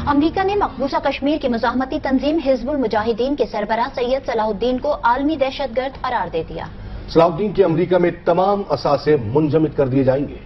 امریکہ نے مقبوضہ کشمیر کی مزاحمتی تنظیم حزب المجاہدین کے سربراہ سید صلاح الدین کو عالمی دہشت گرد قرار دے دیا۔ صلاح الدین کے امریکہ میں تمام اثاثے منجمد کر دیے جائیں گے۔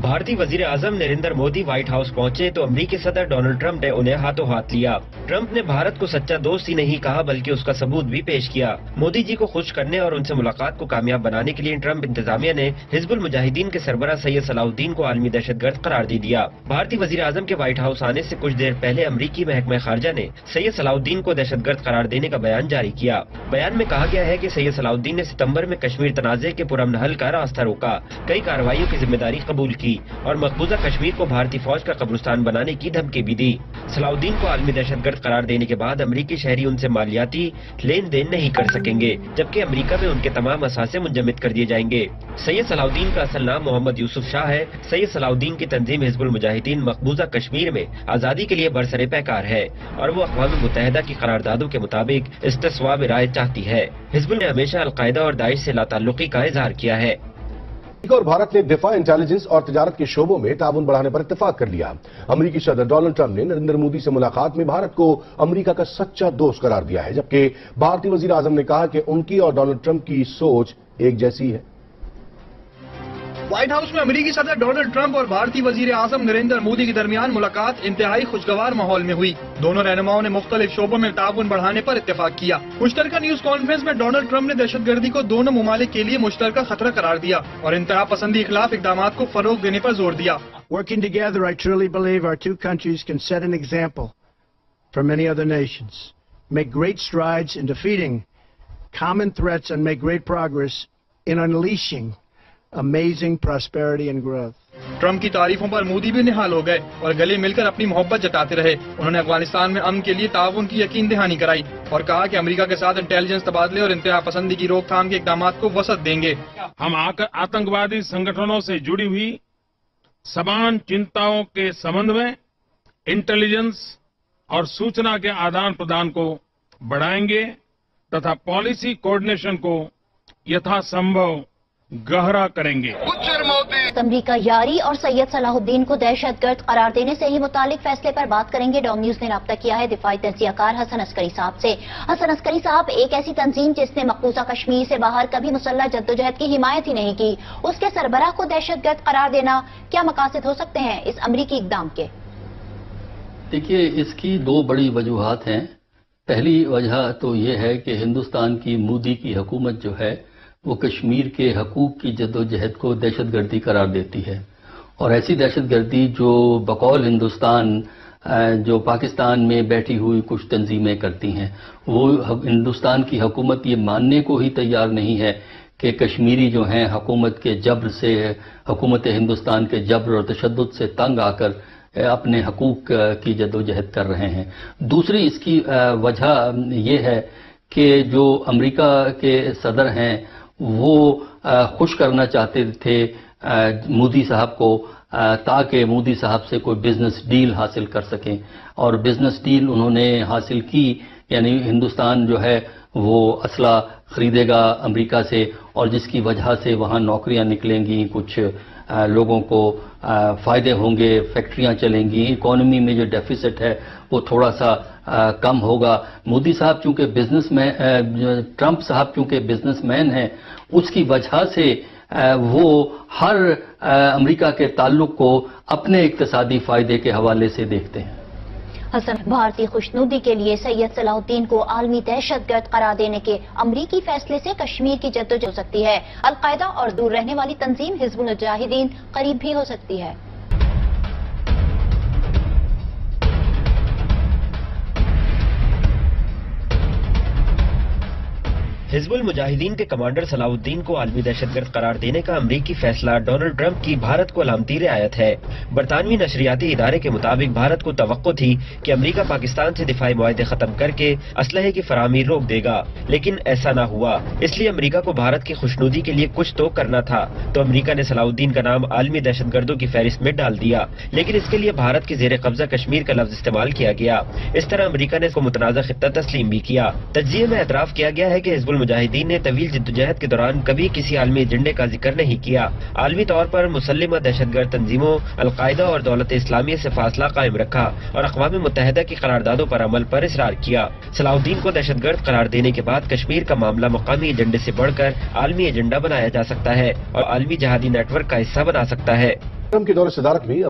بھارتی وزیر اعظم نریندر مودی وائٹ ہاؤس پہنچے تو امریکی صدر ڈونلڈ ٹرمپ نے انہیں ہاتھوں ہاتھ لیا۔ ٹرمپ نے بھارت کو سچا دوست ہی نہیں کہا بلکہ اس کا ثبوت بھی پیش کیا۔ مودی جی کو خوش کرنے اور ان سے ملاقات کو کامیاب بنانے کے لیے ٹرمپ انتظامیہ نے حزب المجاہدین کے سربراہ سید صلاح الدین کو عالمی دہشت گرد قرار دے دیا۔ بھارتی وزیر اعظم کے وائٹ ہاؤس آنے سے کچھ دیر پہلے امریکی محکمہ خارجہ نے سید صلاح الدین کو دہشت گرد قرار دینے کا بیان جاری کیا۔ بیان میں کہا گیا ہے کہ سید صلاح الدین نے ستمبر میں کشمیر تنازع کے پرامن حل کا راستہ روکا، کئی کارروائیوں کی ذمہ داری قبول کی اور مقبوضہ کشمیر کو بھارتی فوج کا قبرستان بنانے کی دھمکی بھی دی۔ صلاح الدین کو عالمی دہشت گرد قرار دینے کے بعد امریکی شہری ان سے مالیاتی لین دین نہیں کر سکیں گے، جبکہ امریکہ میں ان کے تمام اثاثے منجمد کر دیے جائیں گے۔ سید صلاح الدین کا اصل نام محمد یوسف شاہ ہے۔ سید صلاح الدین کی تنظیم حزب المجاہدین مقبوضہ کشمیر میں آزادی کے لیے برسر پیکار ہے اور وہ اقوام متحدہ کی قراردادوں کے مطابق استصواب رائے چاہتی ہے۔ حزب نے ہمیشہ القاعدہ اور داعش سے لاتعلقی کا اظہار کیا ہے۔ امریکہ اور بھارت نے دفاع، انٹیلیجنس اور تجارت کے شعبوں میں تعاون بڑھانے پر اتفاق کر لیا۔ امریکی صدر ڈونلڈ ٹرمپ نے نریندر مودی سے ملاقات میں بھارت کو امریکہ کا سچا دوست قرار دیا ہے، جبکہ بھارتی وزیر اعظم نے کہا کہ ان کی اور ڈونلڈ ٹرمپ کی سوچ ایک جیسی ہے۔ وائٹ ہاؤس میں امریکی صدر ڈونلڈ ٹرمپ اور بھارتی وزیر اعظم نریندر مودی کے درمیان ملاقات انتہائی خوشگوار ماحول میں ہوئی۔ دونوں رہنماؤں نے مختلف شعبوں میں تعاون بڑھانے پر اتفاق کیا۔ مشترکہ نیوز کانفرنس میں ڈونلڈ ٹرمپ نے دہشت گردی کو دونوں ممالک کے لیے مشترکہ خطرہ قرار دیا اور انتہا پسندی کے خلاف اقدامات کو فروغ دینے پر زور دیا۔ Working together, I truly believe our two countries can set an example for many other nations, make great strides in defeating common threats and make great progress in unleashing amazing prosperity and growth. Trump کی تعریفوں پر مودی بھی نہال ہو گئے اور گلے مل کر اپنی محبت جتاتے رہے۔ انہوں نے افغانستان میں امن کے لیے تعاون کی یقین دہانی کرائی اور کہا کہ امریکہ کے ساتھ انٹیلیجنس تبادلے اور انتہا پسندی کی روک تھام کے اقدامات کو وسعت دیں گے۔ ہم آتنکوادی سنگٹھنوں سے جڑی ہوئی سمان چنتاؤں کے سمبند میں انٹیلیجنس اور سوچنا کے آدان پردان کو بڑھائیں گے تتھا پالیسی کوآرڈینیشن کو یتھا سمبھو گہرا کریں گے۔ امریکہ یاری اور سید صلاح الدین کو دہشت گرد قرار دینے سے ہی متعلق فیصلے پر بات کریں گے۔ ڈوم نیوز نے رابطہ کیا ہے دفاعی تجزیہ کار حسن عسکری صاحب سے۔ حسن عسکری صاحب، ایک ایسی تنظیم جس نے مقبوضہ کشمیر سے باہر کبھی مسلح جدوجہد کی حمایت ہی نہیں کی، اس کے سربراہ کو دہشت گرد قرار دینا کیا مقاصد ہو سکتے ہیں اس امریکی اقدام کے؟ دیکھیے، اس کی دو بڑی وجوہات ہیں۔ پہلی وجہ تو یہ ہے کہ ہندوستان کی مودی کی حکومت جو ہے وہ کشمیر کے حقوق کی جدوجہد کو دہشت گردی قرار دیتی ہے، اور ایسی دہشت گردی جو بقول ہندوستان جو پاکستان میں بیٹھی ہوئی کچھ تنظیمیں کرتی ہیں، وہ ہندوستان کی حکومت یہ ماننے کو ہی تیار نہیں ہے کہ کشمیری جو ہیں حکومت کے جبر سے، حکومت ہندوستان کے جبر اور تشدد سے تنگ آ کر اپنے حقوق کی جدوجہد کر رہے ہیں۔ دوسری اس کی وجہ یہ ہے کہ جو امریکہ کے صدر ہیں وہ خوش کرنا چاہتے تھے مودی صاحب کو تاکہ مودی صاحب سے کوئی بزنس ڈیل حاصل کر سکیں، اور بزنس ڈیل انہوں نے حاصل کی، یعنی ہندوستان جو ہے وہ اسلحہ خریدے گا امریکہ سے، اور جس کی وجہ سے وہاں نوکریاں نکلیں گی، کچھ لوگوں کو فائدے ہوں گے، فیکٹریاں چلیں گی، اکانومی میں جو ڈیفیسٹ ہے وہ تھوڑا سا کم ہوگا۔ مودی صاحب چونکہ ٹرمپ صاحب چونکہ بزنس مین ہیں، اس کی وجہ سے وہ ہر امریکہ کے تعلق کو اپنے اقتصادی فائدے کے حوالے سے دیکھتے ہیں۔ حسن، بھارتی خوشنودی کے لیے سید صلاح الدین کو عالمی دہشت گرد قرار دینے کے امریکی فیصلے سے کشمیر کی جدوجہد ہو سکتی ہے، القاعدہ اور دور رہنے والی تنظیم حزب المجاہدین قریب بھی ہو سکتی ہے۔ حزب المجاہدین کے کمانڈر صلاح الدین کو عالمی دہشت گرد قرار دینے کا امریکی فیصلہ ڈونلڈ ٹرمپ کی بھارت کو علامتی رعایت ہے۔ برطانوی نشریاتی ادارے کے مطابق بھارت کو توقع تھی کہ امریکہ پاکستان سے دفاعی معاہدے ختم کر کے اسلحے کی فراہمی روک دے گا، لیکن ایسا نہ ہوا۔ اس لیے امریکہ کو بھارت کی خوشنودی کے لیے کچھ تو کرنا تھا، تو امریکہ نے صلاح الدین کا نام عالمی دہشت گردوں کی فہرست میں ڈال دیا، لیکن اس کے لیے بھارت کے زیر قبضہ کشمیر کا لفظ استعمال کیا گیا۔ اس طرح امریکہ نے اس کو متنازع خطہ تسلیم بھی کیا۔ تجزیے میں اعتراف کیا گیا ہے کہ حزب المجاہدین نے طویل جدوجہد کے دوران کبھی کسی عالمی ایجنڈے کا ذکر نہیں کیا. عالمی طور پر مسلمہ دہشت گرد تنظیموں القاعدہ اور دولت اسلامیہ سے فاصلہ قائم رکھا اور اقوام متحدہ کی قراردادوں پر عمل پر اصرار کیا. صلاح الدین کو دہشت گرد قرار دینے کے بعد کشمیر کا معاملہ مقامی ایجنڈے سے بڑھ کر عالمی ایجنڈا بنایا جا سکتا ہے اور عالمی جہادی نیٹ ورک کا حصہ بنا سکتا ہے. ٹرمپ کے دور صدارت میں